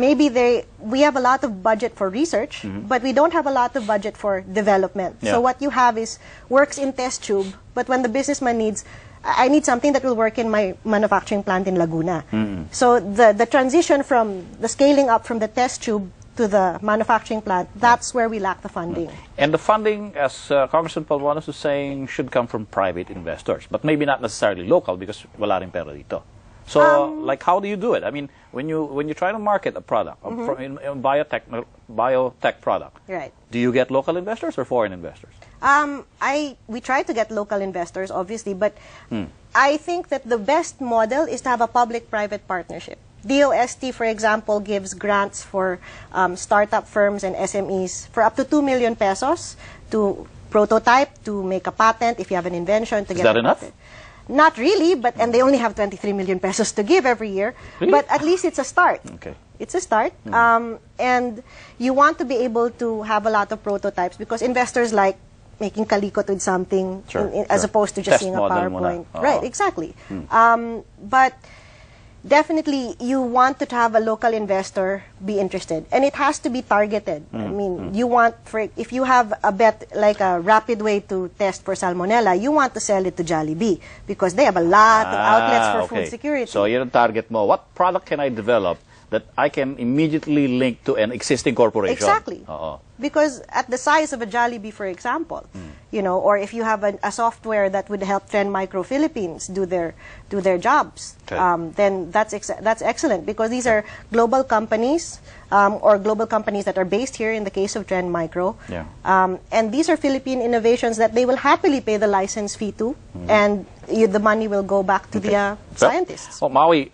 maybe we have a lot of budget for research, but we don't have a lot of budget for development. Yeah. So what you have is works in test tube, but when the businessman needs, I need something that will work in my manufacturing plant in Laguna. So the transition from the scaling up from the test tube to the manufacturing plant, that's where we lack the funding. And the funding, as Congressman Palmones was saying, should come from private investors, but maybe not necessarily local because wala rin pera dito. So, like, how do you do it? I mean, when you try to market a product, in biotech product, Right. do you get local investors or foreign investors? We try to get local investors, obviously, but I think that the best model is to have a public-private partnership. DOST, for example, gives grants for startup firms and SMEs for up to 2 million pesos to prototype, to make a patent, if you have an invention, to get Is that a enough? patent. Not really, and they only have 23 million pesos to give every year. Really? But at least it's a start. Okay. It's a start. And you want to be able to have a lot of prototypes because investors like making kalikot with something as opposed to just Test seeing a model PowerPoint. muna. Right, exactly. But definitely you want to have a local investor be interested, and it has to be targeted. I mean, you want, if you have a bet, like a rapid way to test for salmonella, you want to sell it to Jollibee because they have a lot of outlets for food security. So yun ang target mo. What product can I develop that I can immediately link to an existing corporation? Exactly. Because at the size of a Jollibee, for example, you know, or if you have a software that would help Trend Micro Philippines do their jobs, then that's excellent because these are global companies or global companies that are based here in the case of Trend Micro. Yeah. And these are Philippine innovations that they will happily pay the license fee to, and the money will go back to the scientists. Oh, Maui,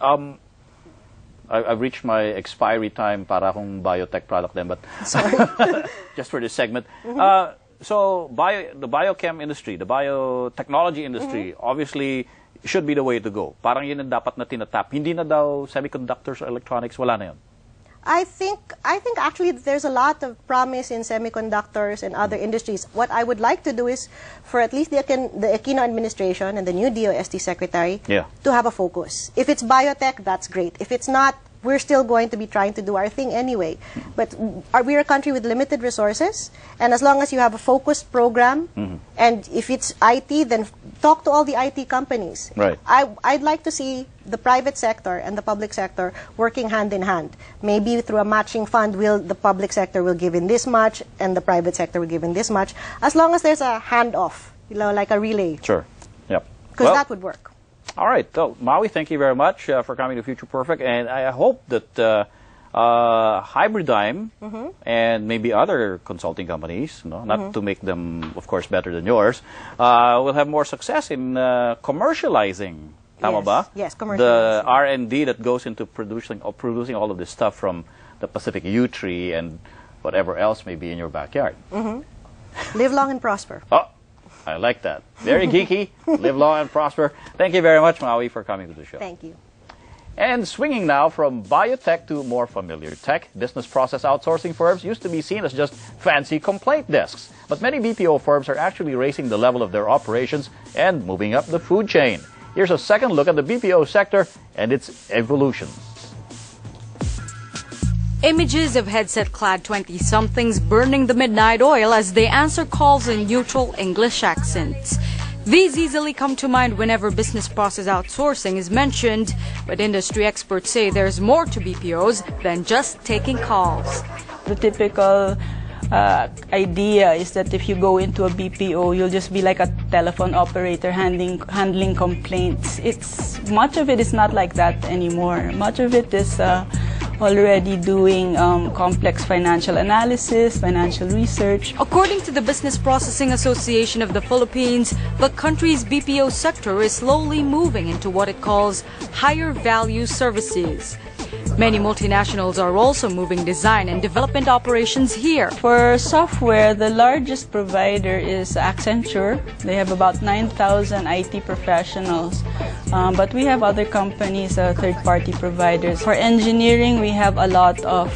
I've reached my expiry time para akong biotech product then, but just for this segment. So the biochem industry, the biotechnology industry, obviously should be the way to go. Parang yun ang dapat na tinatap. Hindi na daw semiconductors or electronics, wala na yun. I think actually there's a lot of promise in semiconductors and other industries. What I would like to do is for at least the Aquino administration and the new DOST secretary to have a focus. If it's biotech, that's great. If it's not, we're still going to be trying to do our thing anyway. But we're a country with limited resources, and as long as you have a focused program, and if it's IT, then talk to all the IT companies. Right. I'd like to see the private sector and the public sector working hand in hand. Maybe through a matching fund, the public sector will give in this much, and the private sector will give in this much, as long as there's a handoff, you know, like a relay. Sure. Yep. Because that would work. All right. So, Maui, thank you very much for coming to Future Perfect. And I hope that Hybridigm and maybe other consulting companies, not to make them, of course, better than yours, will have more success in commercializing. Tama ba? Yes, commercializing. The R&D that goes into producing all of this stuff from the Pacific yew tree and whatever else may be in your backyard. Live long and prosper. Oh. I like that. Very geeky. Live long and prosper. Thank you very much, Maui, for coming to the show. Thank you. And swinging now from biotech to more familiar tech, business process outsourcing firms used to be seen as just fancy complaint desks. But many BPO firms are actually raising the level of their operations and moving up the food chain. Here's a second look at the BPO sector and its evolution. Images of headset-clad 20-somethings burning the midnight oil as they answer calls in neutral English accents. These easily come to mind whenever business process outsourcing is mentioned, but industry experts say there's more to BPOs than just taking calls. The typical idea is that if you go into a BPO, you'll just be like a telephone operator handling complaints. Much of it is not like that anymore. Much of it is already doing complex financial analysis, financial research. According to the Business Processing Association of the Philippines, the country's BPO sector is slowly moving into what it calls higher value services. Many multinationals are also moving design and development operations here. For software, the largest provider is Accenture. They have about 9,000 IT professionals. But we have other companies, third-party providers. For engineering, we have a lot of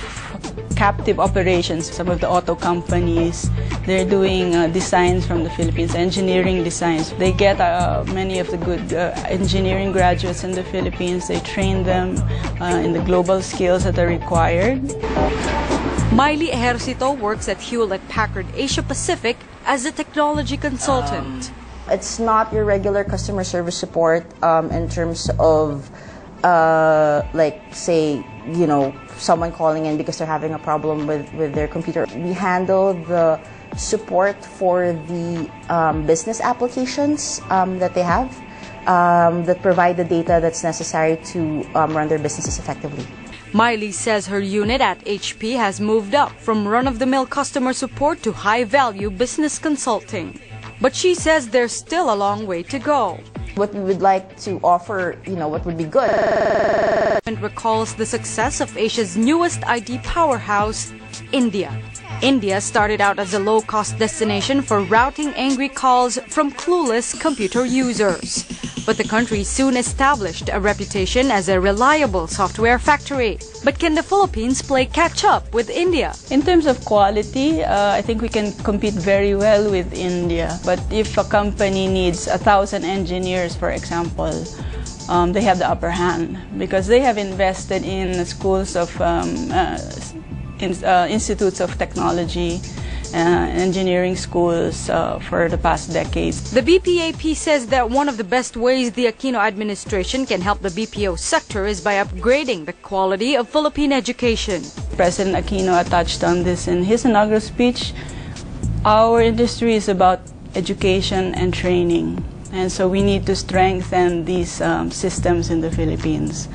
captive operations. Some of the auto companies, they're doing designs from the Philippines, engineering designs. They get many of the good engineering graduates in the Philippines. They train them in the global skills that are required. Miley Ejercito works at Hewlett-Packard Asia Pacific as a technology consultant. It's not your regular customer service support in terms of, like, say, you know, someone calling in because they're having a problem with their computer. We handle the support for the business applications that they have that provide the data that's necessary to run their businesses effectively. Miley says her unit at HP has moved up from run-of-the-mill customer support to high-value business consulting. But she says there's still a long way to go. What we would like to offer, you know, what would be good. And recalls the success of Asia's newest IT powerhouse, India. India started out as a low-cost destination for routing angry calls from clueless computer users. But the country soon established a reputation as a reliable software factory. But can the Philippines play catch-up with India? In terms of quality, I think we can compete very well with India. But if a company needs 1,000 engineers, for example, they have the upper hand because they have invested in schools of institutes of technology, engineering schools for the past decades. The BPAP says that one of the best ways the Aquino administration can help the BPO sector is by upgrading the quality of Philippine education. President Aquino touched on this in his inaugural speech. Our industry is about education and training, and so we need to strengthen these systems in the Philippines.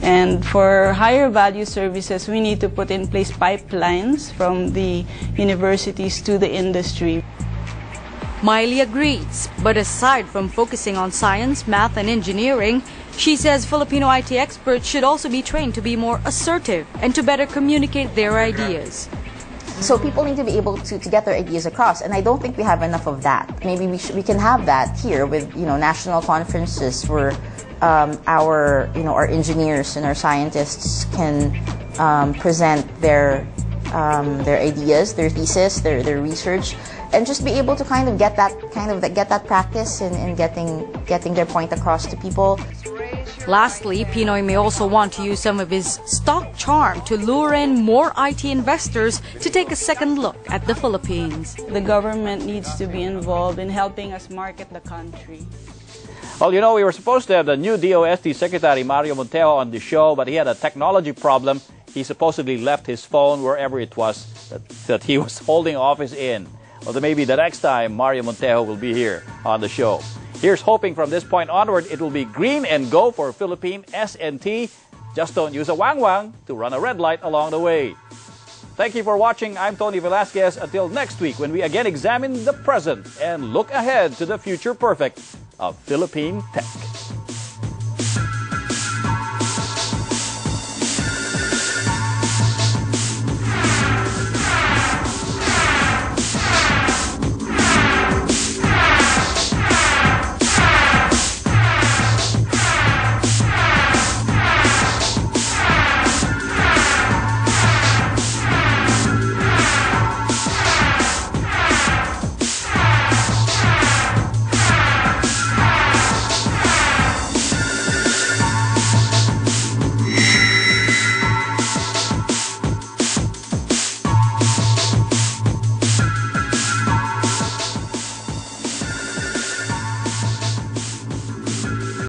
And for higher value services, we need to put in place pipelines from the universities to the industry. Miley agrees, but aside from focusing on science, math, and engineering, she says Filipino IT experts should also be trained to be more assertive and to better communicate their ideas. So people need to be able to get their ideas across, and I don't think we have enough of that. Maybe we can have that here with, you know, national conferences where our engineers and our scientists can present their ideas, their thesis, their research, and just be able to kind of get that practice in getting their point across to people. Lastly, Pinoy may also want to use some of his stock charm to lure in more IT investors to take a second look at the Philippines. The government needs to be involved in helping us market the country. Well, you know, we were supposed to have the new DOST Secretary Mario Montejo on the show, but he had a technology problem. He supposedly left his phone wherever it was that he was holding office in. Well, then maybe the next time Mario Montejo will be here on the show. Here's hoping from this point onward it will be green and go for Philippine S&T. Just don't use a wang-wang to run a red light along the way. Thank you for watching. I'm Tony Velasquez. Until next week when we again examine the present and look ahead to the future perfect of Philippine tech.